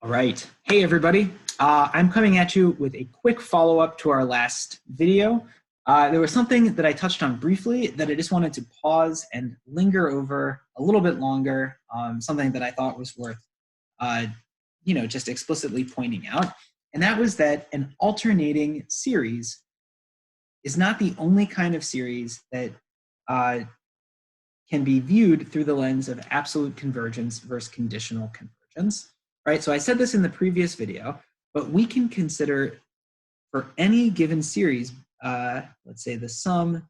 All right. Hey, everybody. I'm coming at you with a quick follow-up to our last video. There was something that I touched on briefly that I just wanted to pause and linger over a little bit longer, something that I thought was worth just explicitly pointing out. And that was that an alternating series is not the only kind of series that can be viewed through the lens of absolute convergence versus conditional convergence. Right, so I said this in the previous video, but we can consider for any given series, let's say the sum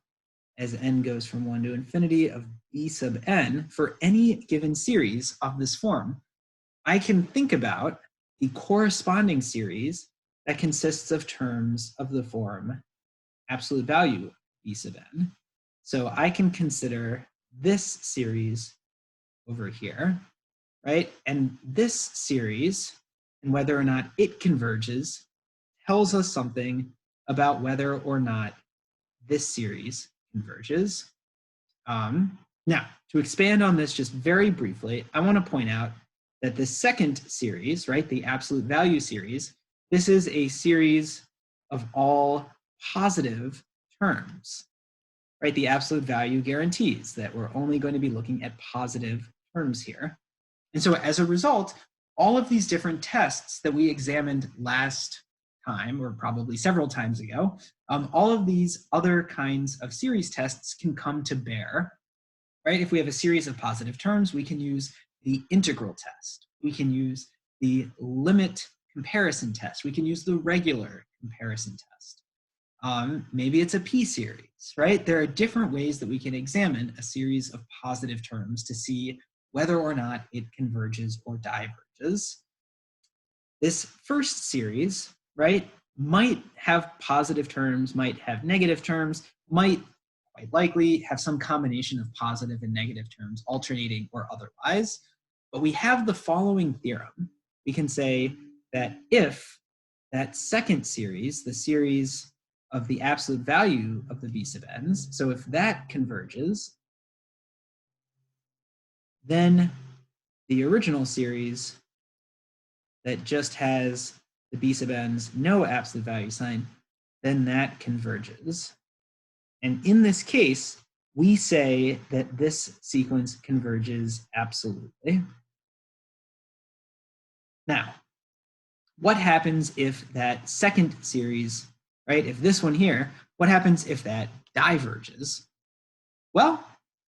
as n goes from 1 to infinity of b sub n, for any given series of this form, I can think about the corresponding series that consists of terms of the form absolute value b sub n. So I can consider this series over here. Right? And this series, and whether or not it converges, tells us something about whether or not this series converges. Now, to expand on this just very briefly, I want to point out that the second series, right, the absolute value series, this is a series of all positive terms, right? The absolute value guarantees that we're only going to be looking at positive terms here. And so as a result, all of these different tests that we examined last time, or probably several times ago, all of these other kinds of series tests can come to bear, right? If we have a series of positive terms, we can use the integral test. We can use the limit comparison test. We can use the regular comparison test. Maybe it's a p-series, right? There are different ways that we can examine a series of positive terms to see whether or not it converges or diverges. This first series, right, might have positive terms, might have negative terms, might quite likely have some combination of positive and negative terms, alternating or otherwise. But we have the following theorem. We can say that if that second series, the series of the absolute value of the b sub n's, so if that converges, then the original series that just has the b sub n's no absolute value sign, then that converges. And in this case, we say that this sequence converges absolutely. Now, what happens if that second series, right, if this one here, what happens if that diverges? Well,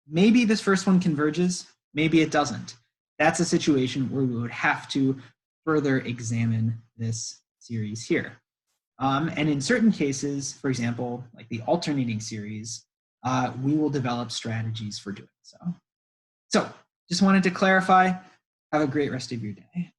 maybe this first one converges, maybe it doesn't. That's a situation where we would have to further examine this series here. And in certain cases, for example, like the alternating series, we will develop strategies for doing so. So just wanted to clarify. Have a great rest of your day.